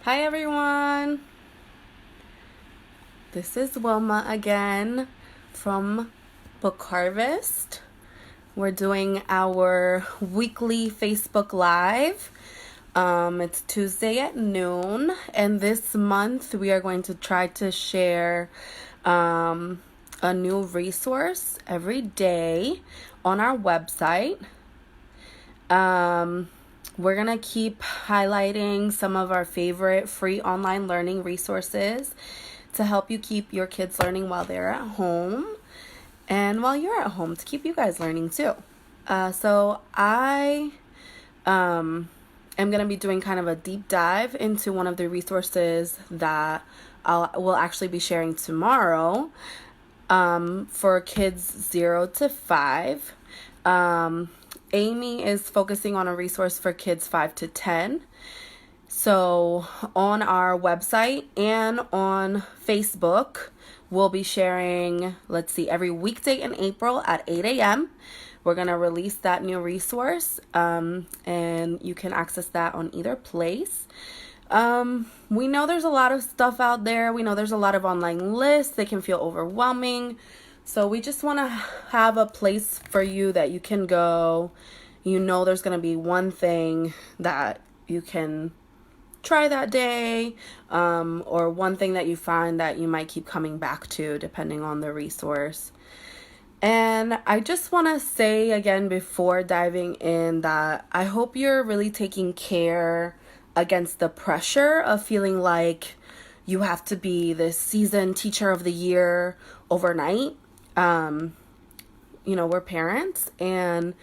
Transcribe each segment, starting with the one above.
Hi everyone, this is Wilma again from Book Harvest. We're doing our weekly Facebook Live. It's Tuesday at noon, and this month we are going to try to share a new resource every day on our website. We're going to keep highlighting some of our favorite free online learning resources to help you keep your kids learning while they're at home and while you're at home to keep you guys learning too. So I am going to be doing kind of a deep dive into one of the resources that we'll actually be sharing tomorrow for kids 0 to 5. Amy is focusing on a resource for kids 5 to 10. So on our website and on Facebook, we'll be sharing, every weekday in April at 8 a.m. We're going to release that new resource, and you can access that on either place. We know there's a lot of stuff out there. We know there's a lot of online lists. They can feel overwhelming. So we just want to have a place for you that you can go. You know there's going to be one thing that you can try that day, or one thing that you find that you might keep coming back to depending on the resource. And I just want to say again before diving in that I hope you're really taking care against the pressure of feeling like you have to be this seasoned teacher of the year overnight. We're parents, and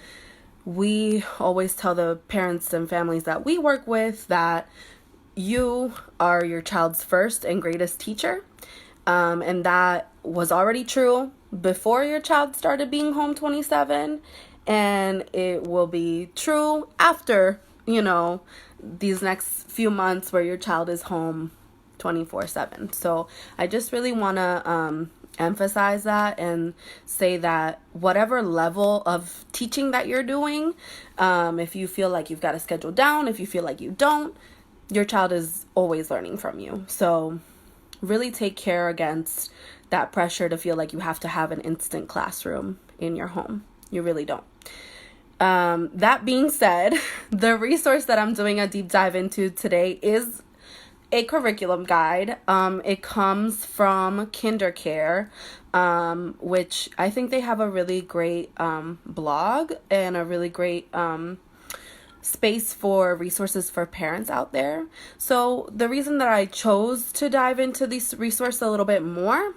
we always tell the parents and families that we work with that you are your child's first and greatest teacher. And that was already true before your child started being home 27, and it will be true after, these next few months where your child is home 24/7. So I just really want to emphasize that and say that whatever level of teaching that you're doing, if you feel like you've got to schedule down, if you feel like you don't, your child is always learning from you. So really take care against that pressure to feel like you have to have an instant classroom in your home. You really don't. That being said, the resource that I'm doing a deep dive into today is a curriculum guide. It comes from KinderCare, which I think they have a really great blog and a really great space for resources for parents out there. So the reason that I chose to dive into this resource a little bit more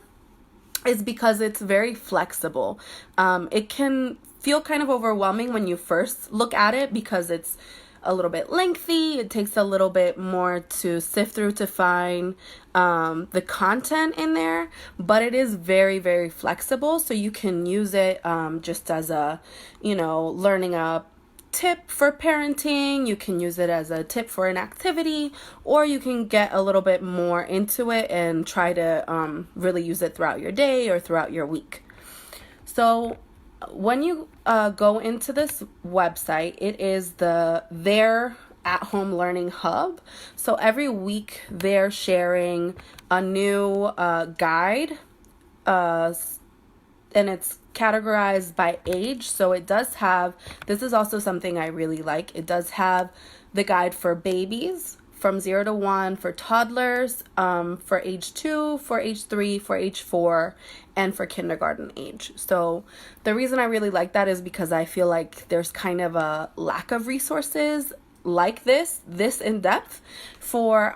is because it's very flexible. It can feel kind of overwhelming when you first look at it because it's a little bit lengthy. It takes a little bit more to sift through to find the content in there, but it is very, very flexible. So you can use it just as a, learning a tip for parenting. You can use it as a tip for an activity, or you can get a little bit more into it and try to really use it throughout your day or throughout your week. So when you go into this website, it is their at-home learning hub. So every week they're sharing a new guide, and it's categorized by age. So it does have, this is also something I really like, it does have the guide for babies from 0 to 1, for toddlers, for age 2, for age 3, for age 4, and for kindergarten age. So the reason I really like that is because I feel like there's kind of a lack of resources like this in depth for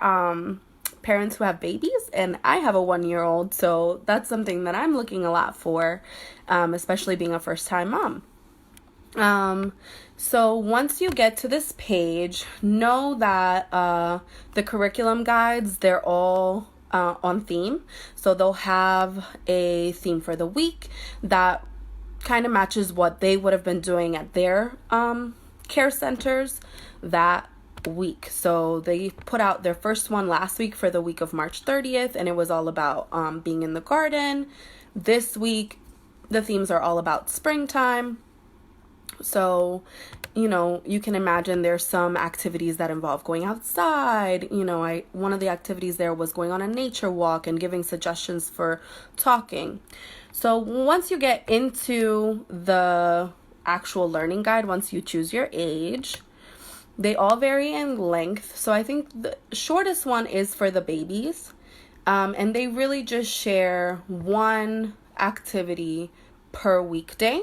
parents who have babies, and I have a 1-year-old, so that's something that I'm looking a lot for, especially being a first-time mom. So once you get to this page, know that the curriculum guides, they're all on theme. So they'll have a theme for the week that kind of matches what they would have been doing at their care centers that week. So they put out their first one last week for the week of March 30th, and it was all about being in the garden. This week, the themes are all about springtime. So, you can imagine there's some activities that involve going outside. One of the activities there was going on a nature walk and giving suggestions for talking. So once you get into the actual learning guide, once you choose your age, they all vary in length. So I think the shortest one is for the babies. And they really just share one activity per weekday.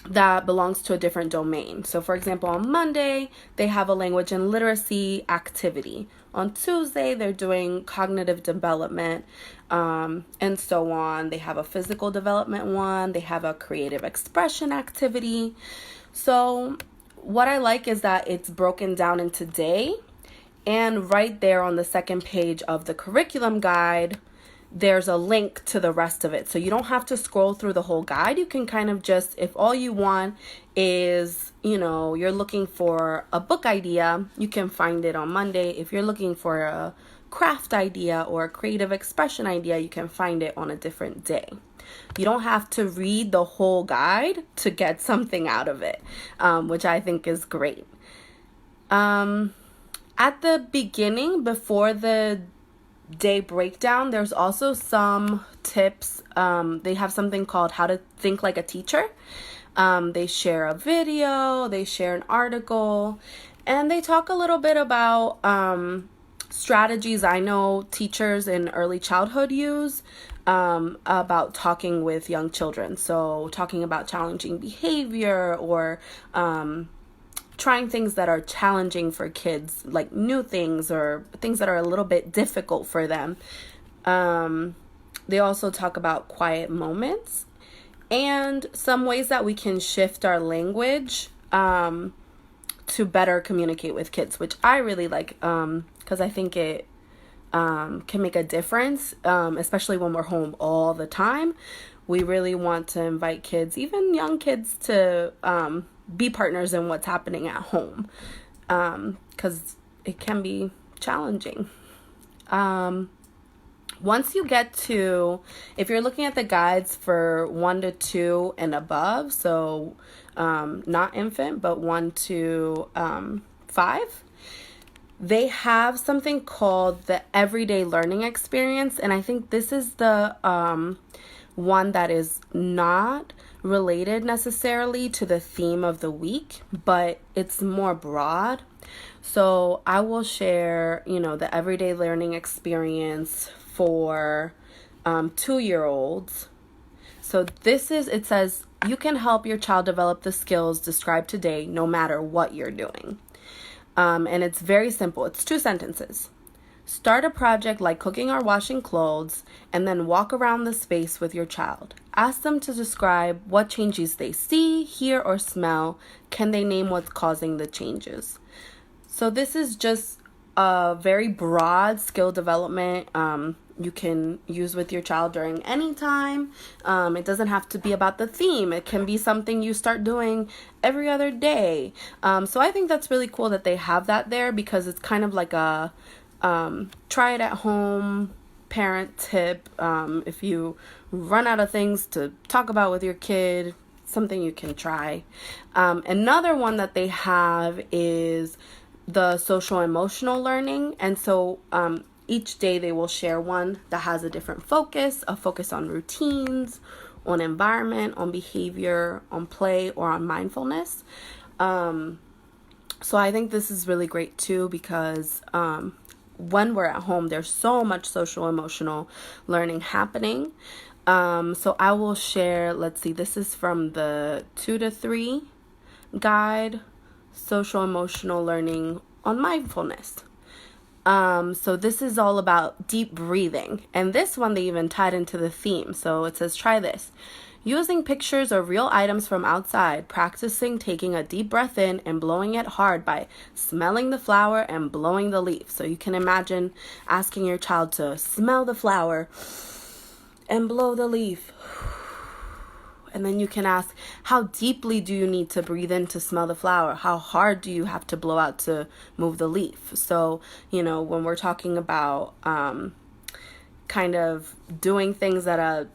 That belongs to a different domain. So for example, on Monday, they have a language and literacy activity. On Tuesday, they're doing cognitive development, and so on. They have a physical development one. They have a creative expression activity. So what I like is that it's broken down into day, and right there on the second page of the curriculum guide, there's a link to the rest of it. So you don't have to scroll through the whole guide. You can kind of just, if all you want is, you're looking for a book idea, you can find it on Monday. If you're looking for a craft idea or a creative expression idea, you can find it on a different day. You don't have to read the whole guide to get something out of it, which I think is great. At the beginning, before the day breakdown, there's also some tips. They have something called How to Think Like a Teacher. They share a video, they share an article, and they talk a little bit about strategies I know teachers in early childhood use about talking with young children. So talking about challenging behavior or trying things that are challenging for kids, like new things or things that are a little bit difficult for them. They also talk about quiet moments and some ways that we can shift our language to better communicate with kids, which I really like because I think it can make a difference, especially when we're home all the time. We really want to invite kids, even young kids, to be partners in what's happening at home, because it can be challenging. Once you get to, if you're looking at the guides for 1 to 2 and above, so not infant, but 1 to 5, they have something called the Everyday Learning Experience, and I think this is the one that is not related necessarily to the theme of the week, but it's more broad. So I will share, the Everyday Learning Experience for 2-year-olds. So it says, you can help your child develop the skills described today no matter what you're doing. And it's very simple. It's 2 sentences. Start a project like cooking or washing clothes, and then walk around the space with your child. Ask them to describe what changes they see, hear, or smell. Can they name what's causing the changes? So this is just a very broad skill development you can use with your child during any time. It doesn't have to be about the theme. It can be something you start doing every other day. So I think that's really cool that they have that there, because it's kind of like a try it at home parent tip. If you run out of things to talk about with your kid, something you can try. Another one that they have is the social emotional learning. And so each day they will share one that has a different focus, a focus on routines, on environment, on behavior, on play, or on mindfulness. So I think this is really great too, because when we're at home, there's so much social emotional learning happening. So I will share, this is from the 2 to 3 guide, social emotional learning on mindfulness. So this is all about deep breathing. And this one, they even tied into the theme. So it says, try this. Using pictures or real items from outside, practicing taking a deep breath in and blowing it hard by smelling the flower and blowing the leaf. So you can imagine asking your child to smell the flower and blow the leaf. And then you can ask, how deeply do you need to breathe in to smell the flower? How hard do you have to blow out to move the leaf? So, when we're talking about kind of doing things at a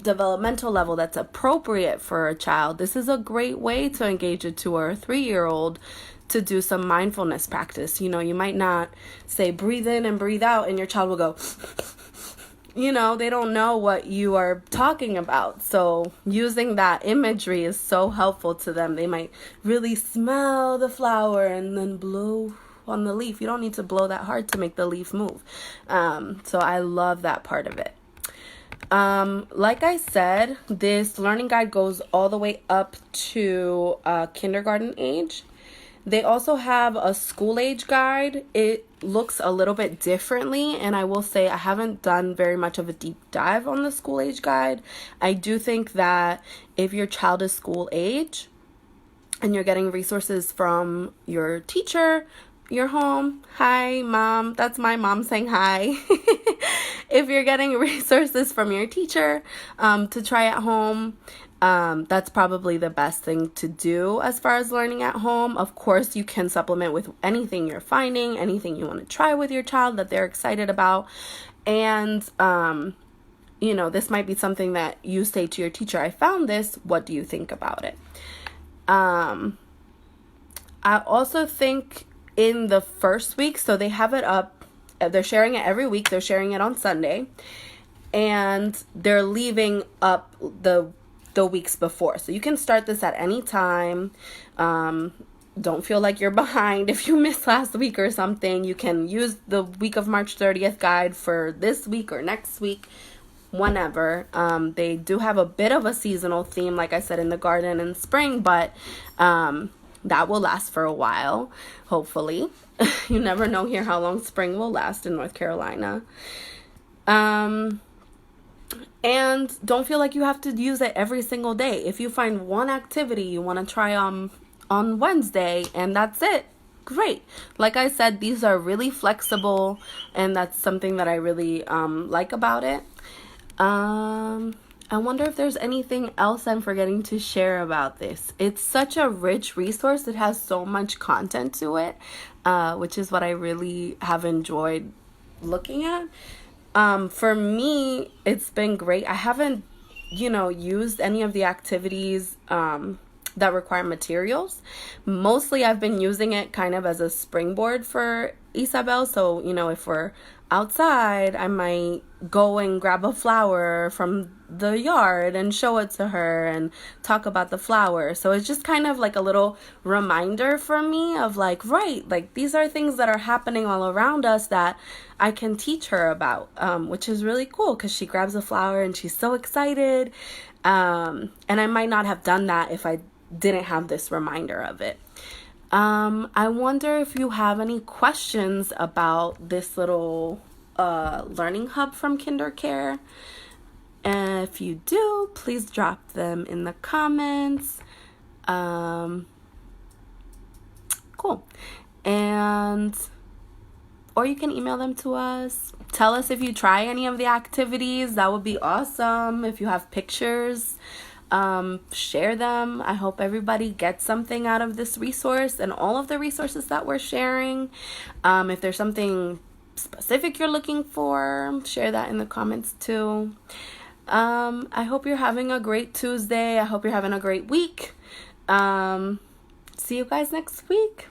developmental level that's appropriate for a child, this is a great way to engage a 2 or a 3-year-old to do some mindfulness practice. You know, you might not say breathe in and breathe out and your child will go, you know, they don't know what you are talking about. So using that imagery is so helpful to them. They might really smell the flower and then blow on the leaf. You don't need to blow that hard to make the leaf move. So I love that part of it. Like I said, this learning guide goes all the way up to kindergarten age. They also have a school age guide. It looks a little bit differently, and I will say I haven't done very much of a deep dive on the school age guide. I do think that if your child is school age and you're getting resources from your teacher, your home, hi mom, that's my mom saying hi. If you're getting resources from your teacher to try at home, that's probably the best thing to do as far as learning at home. Of course, you can supplement with anything you're finding, anything you want to try with your child that they're excited about. And, you know, this might be something that you say to your teacher, I found this, what do you think about it? I also think in the first week, so they have it up, they're sharing it every week, they're sharing it on Sunday, and they're leaving up the weeks before. So you can start this at any time. Don't feel like you're behind if you missed last week or something. You can use the week of March 30th guide for this week or next week, whenever. They do have a bit of a seasonal theme, like I said, in the garden in spring, but that will last for a while, hopefully. You never know here how long spring will last in North Carolina. And don't feel like you have to use it every single day. If you find one activity you want to try on Wednesday and that's it, great. Like I said, these are really flexible, and that's something that I really like about it. I wonder if there's anything else I'm forgetting to share about this. It's such a rich resource. It has so much content to it, which is what I really have enjoyed looking at. For me, it's been great. I haven't, used any of the activities that require materials. Mostly I've been using it kind of as a springboard for Isabel. So, if we're outside, I might go and grab a flower from the yard and show it to her and talk about the flower. So it's just kind of like a little reminder for me of these are things that are happening all around us that I can teach her about, which is really cool because she grabs a flower and she's so excited. And I might not have done that if I didn't have this reminder of it. I wonder if you have any questions about this little learning hub from KinderCare. And if you do, please drop them in the comments. Cool. Or you can email them to us. Tell us if you try any of the activities. That would be awesome. If you have pictures, share them. I hope everybody gets something out of this resource and all of the resources that we're sharing. If there's something specific you're looking for, share that in the comments too. I hope you're having a great Tuesday. I hope you're having a great week. See you guys next week.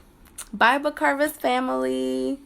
Bye, Book Harvest family.